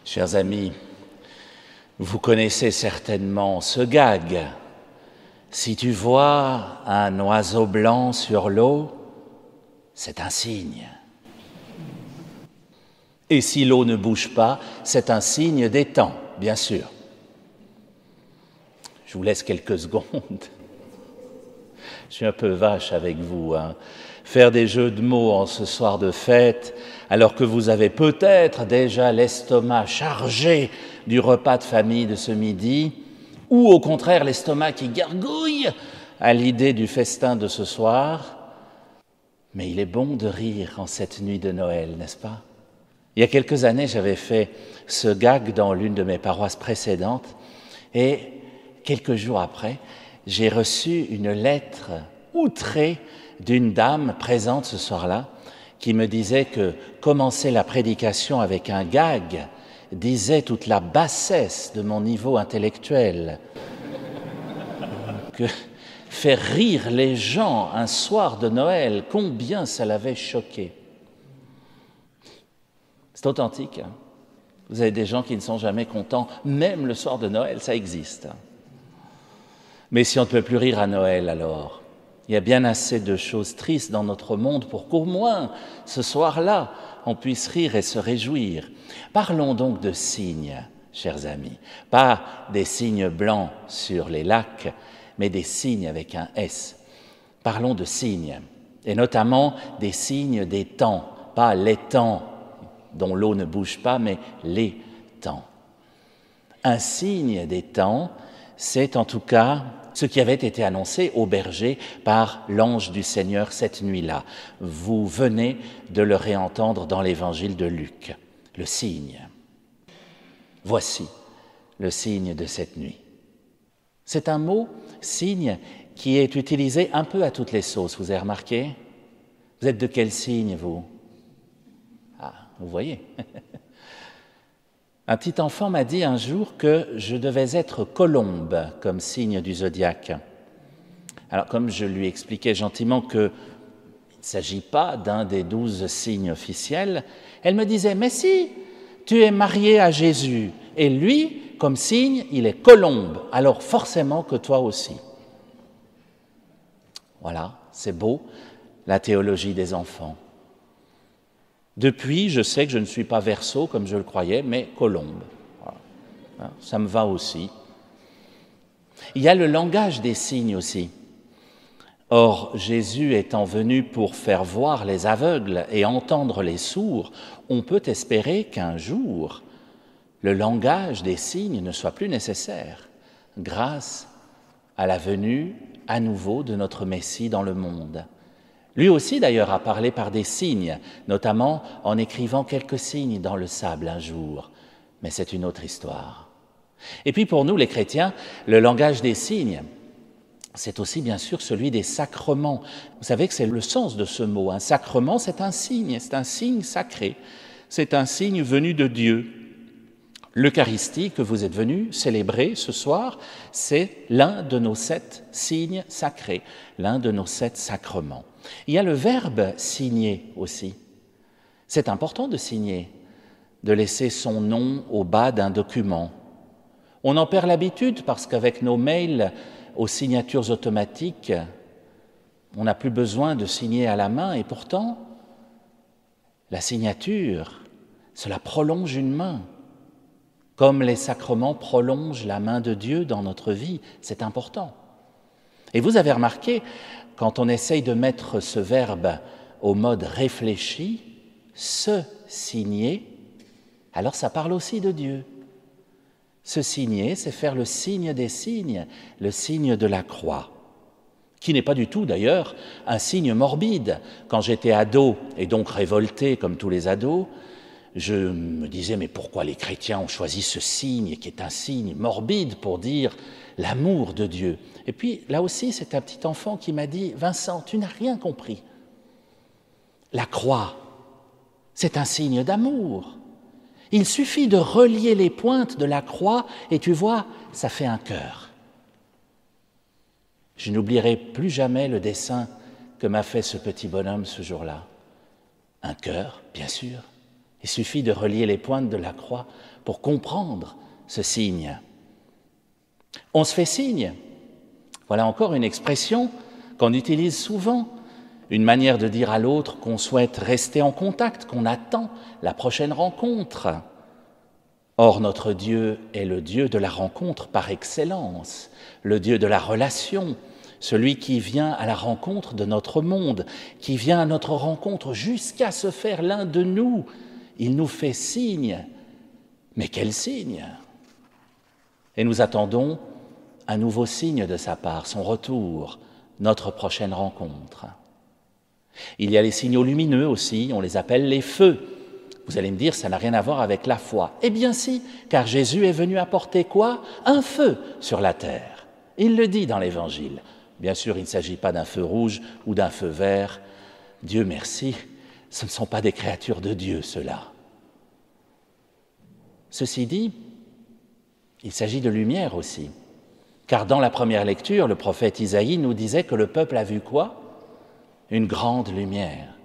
Chers amis, vous connaissez certainement ce gag. Si tu vois un oiseau blanc sur l'eau, c'est un signe. Et si l'eau ne bouge pas, c'est un signe des temps, bien sûr. Je vous laisse quelques secondes. Je suis un peu vache avec vous, hein. Faire des jeux de mots en ce soir de fête, alors que vous avez peut-être déjà l'estomac chargé du repas de famille de ce midi, ou au contraire l'estomac qui gargouille à l'idée du festin de ce soir. Mais il est bon de rire en cette nuit de Noël, n'est-ce pas? Il y a quelques années, j'avais fait ce gag dans l'une de mes paroisses précédentes, et quelques jours après, j'ai reçu une lettre outrée d'une dame présente ce soir-là qui me disait que commencer la prédication avec un gag disait toute la bassesse de mon niveau intellectuel, que faire rire les gens un soir de Noël, combien ça l'avait choqué. C'est authentique, hein? Vous avez des gens qui ne sont jamais contents, même le soir de Noël, ça existe. Mais si on ne peut plus rire à Noël, alors, il y a bien assez de choses tristes dans notre monde pour qu'au moins, ce soir-là, on puisse rire et se réjouir. Parlons donc de signes, chers amis. Pas des signes blancs sur les lacs, mais des signes avec un S. Parlons de signes, et notamment des signes des temps, pas les temps dont l'eau ne bouge pas, mais les temps. Un signe des temps, c'est en tout cas ce qui avait été annoncé aux bergers par l'ange du Seigneur cette nuit-là. Vous venez de le réentendre dans l'évangile de Luc, le signe. Voici le signe de cette nuit. C'est un mot, signe, qui est utilisé un peu à toutes les sauces, vous avez remarqué? Vous êtes de quel signe, vous? Ah, vous voyez. Un petit enfant m'a dit un jour que je devais être colombe comme signe du zodiaque. Alors, comme je lui expliquais gentiment qu'il ne s'agit pas d'un des 12 signes officiels, elle me disait « Mais si, tu es marié à Jésus, et lui, comme signe, il est colombe, alors forcément que toi aussi. » Voilà, c'est beau, la théologie des enfants. Depuis, je sais que je ne suis pas Verseau comme je le croyais, mais Colombe. Voilà. Ça me va aussi. Il y a le langage des signes aussi. Or, Jésus étant venu pour faire voir les aveugles et entendre les sourds, on peut espérer qu'un jour, le langage des signes ne soit plus nécessaire, grâce à la venue à nouveau de notre Messie dans le monde. Lui aussi, d'ailleurs, a parlé par des signes, notamment en écrivant quelques signes dans le sable un jour. Mais c'est une autre histoire. Et puis pour nous, les chrétiens, le langage des signes, c'est aussi bien sûr celui des sacrements. Vous savez que c'est le sens de ce mot. Un sacrement, c'est un signe sacré. C'est un signe venu de Dieu. L'Eucharistie que vous êtes venus célébrer ce soir, c'est l'un de nos 7 signes sacrés, l'un de nos 7 sacrements. Il y a le verbe « signer » aussi. C'est important de signer, de laisser son nom au bas d'un document. On en perd l'habitude parce qu'avec nos mails aux signatures automatiques, on n'a plus besoin de signer à la main et pourtant, la signature, cela prolonge une main. Comme les sacrements prolongent la main de Dieu dans notre vie, c'est important. Et vous avez remarqué, quand on essaye de mettre ce verbe au mode réfléchi, se signer, alors ça parle aussi de Dieu. Se signer, c'est faire le signe des signes, le signe de la croix, qui n'est pas du tout d'ailleurs un signe morbide. Quand j'étais ado et donc révolté comme tous les ados, je me disais, mais pourquoi les chrétiens ont choisi ce signe qui est un signe morbide pour dire l'amour de Dieu? Et puis, là aussi, c'est un petit enfant qui m'a dit, Vincent, tu n'as rien compris. La croix, c'est un signe d'amour. Il suffit de relier les pointes de la croix et tu vois, ça fait un cœur. Je n'oublierai plus jamais le dessin que m'a fait ce petit bonhomme ce jour-là. Un cœur, bien sûr, Il suffit de relier les pointes de la croix pour comprendre ce signe. On se fait signe. Voilà encore une expression qu'on utilise souvent, une manière de dire à l'autre qu'on souhaite rester en contact, qu'on attend la prochaine rencontre. Or, notre Dieu est le Dieu de la rencontre par excellence, le Dieu de la relation, celui qui vient à la rencontre de notre monde, qui vient à notre rencontre jusqu'à se faire l'un de nous. Il nous fait signe. Mais quel signe? Et nous attendons un nouveau signe de sa part, son retour, notre prochaine rencontre. Il y a les signaux lumineux aussi, on les appelle les feux. Vous allez me dire, ça n'a rien à voir avec la foi. Eh bien si, car Jésus est venu apporter quoi? Un feu sur la terre. Il le dit dans l'Évangile. Bien sûr, il ne s'agit pas d'un feu rouge ou d'un feu vert. Dieu merci, ce ne sont pas des créatures de Dieu, ceux-là. Ceci dit, il s'agit de lumière aussi. Car dans la première lecture, le prophète Isaïe nous disait que le peuple a vu quoi? Une grande lumière.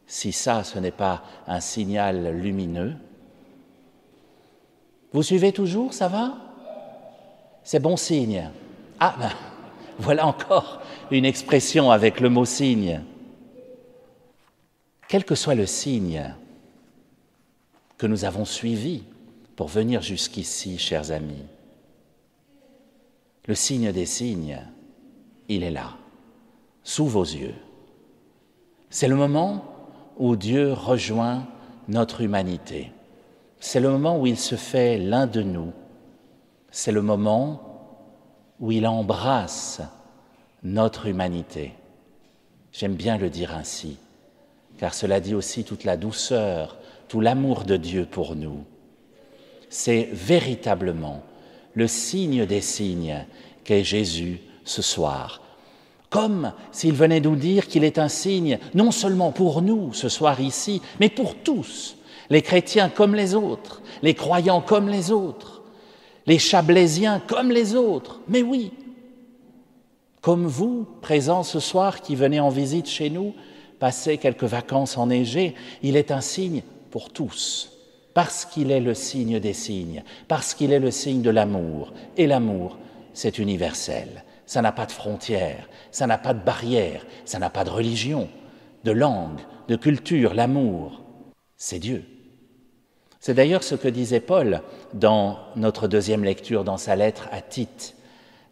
Si ça, ce n'est pas un signal lumineux. Vous suivez toujours, ça va? C'est bon signe. Ah ben, voilà encore une expression avec le mot signe. Quel que soit le signe que nous avons suivi pour venir jusqu'ici, chers amis, le signe des signes, il est là, sous vos yeux. C'est le moment où Dieu rejoint notre humanité. C'est le moment où il se fait l'un de nous. C'est le moment où il embrasse notre humanité. J'aime bien le dire ainsi, car cela dit aussi toute la douceur, tout l'amour de Dieu pour nous. C'est véritablement le signe des signes qu'est Jésus ce soir. Comme s'il venait nous dire qu'il est un signe non seulement pour nous ce soir ici, mais pour tous, les chrétiens comme les autres, les croyants comme les autres, les chablaisiens comme les autres, mais oui, comme vous, présents ce soir, qui venez en visite chez nous, passer quelques vacances enneigées, il est un signe pour tous, parce qu'il est le signe des signes, parce qu'il est le signe de l'amour, et l'amour, c'est universel. Ça n'a pas de frontières, ça n'a pas de barrières, ça n'a pas de religion, de langue, de culture. L'amour, c'est Dieu. C'est d'ailleurs ce que disait Paul dans notre deuxième lecture, dans sa lettre à Tite.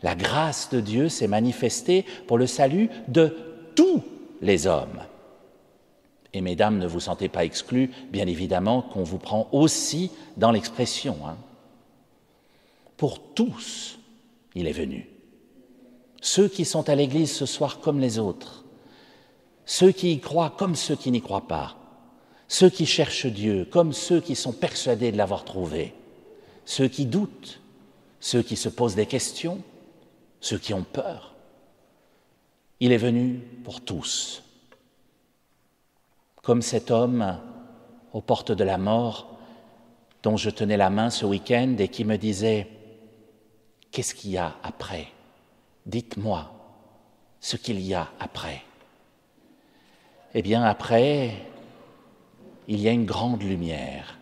La grâce de Dieu s'est manifestée pour le salut de tous les hommes. Et mesdames, ne vous sentez pas exclues, bien évidemment, qu'on vous prend aussi dans l'expression. Pour tous, il est venu. Ceux qui sont à l'église ce soir comme les autres, ceux qui y croient comme ceux qui n'y croient pas, ceux qui cherchent Dieu comme ceux qui sont persuadés de l'avoir trouvé, ceux qui doutent, ceux qui se posent des questions, ceux qui ont peur. Il est venu pour tous. Comme cet homme aux portes de la mort dont je tenais la main ce week-end et qui me disait « Qu'est-ce qu'il y a après ? Dites-moi ce qu'il y a après. » Eh bien, après, il y a une grande lumière.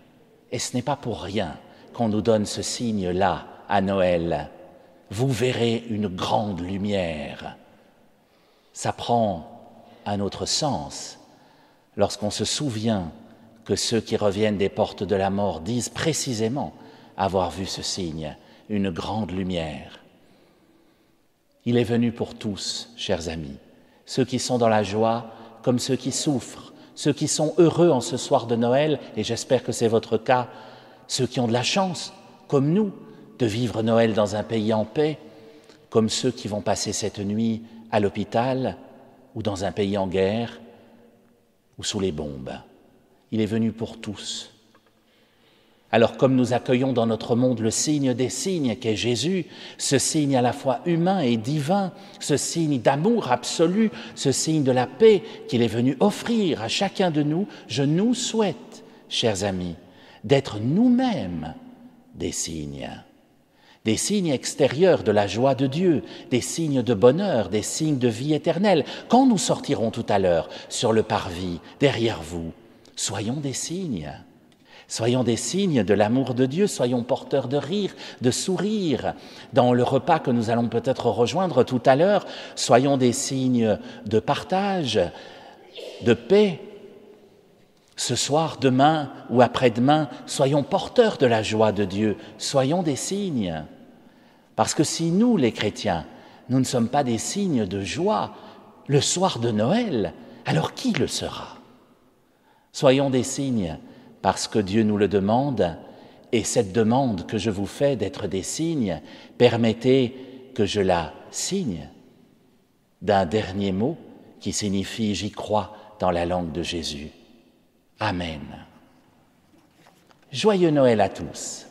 Et ce n'est pas pour rien qu'on nous donne ce signe-là à Noël. Vous verrez une grande lumière. Ça prend un autre sens lorsqu'on se souvient que ceux qui reviennent des portes de la mort disent précisément avoir vu ce signe, une grande lumière. Il est venu pour tous, chers amis, ceux qui sont dans la joie comme ceux qui souffrent, ceux qui sont heureux en ce soir de Noël, et j'espère que c'est votre cas, ceux qui ont de la chance, comme nous, de vivre Noël dans un pays en paix, comme ceux qui vont passer cette nuit à l'hôpital ou dans un pays en guerre ou sous les bombes. Il est venu pour tous. Alors comme nous accueillons dans notre monde le signe des signes qu'est Jésus, ce signe à la fois humain et divin, ce signe d'amour absolu, ce signe de la paix qu'il est venu offrir à chacun de nous, je nous souhaite, chers amis, d'être nous-mêmes des signes extérieurs de la joie de Dieu, des signes de bonheur, des signes de vie éternelle. Quand nous sortirons tout à l'heure sur le parvis, derrière vous, soyons des signes. Soyons des signes de l'amour de Dieu, soyons porteurs de rire, de sourire. Dans le repas que nous allons peut-être rejoindre tout à l'heure, soyons des signes de partage, de paix. Ce soir, demain ou après-demain, soyons porteurs de la joie de Dieu, soyons des signes. Parce que si nous, les chrétiens, nous ne sommes pas des signes de joie le soir de Noël, alors qui le sera? Soyons des signes parce que Dieu nous le demande, et cette demande que je vous fais d'être des signes, permettez que je la signe d'un dernier mot qui signifie « j'y crois » dans la langue de Jésus. Amen. Joyeux Noël à tous.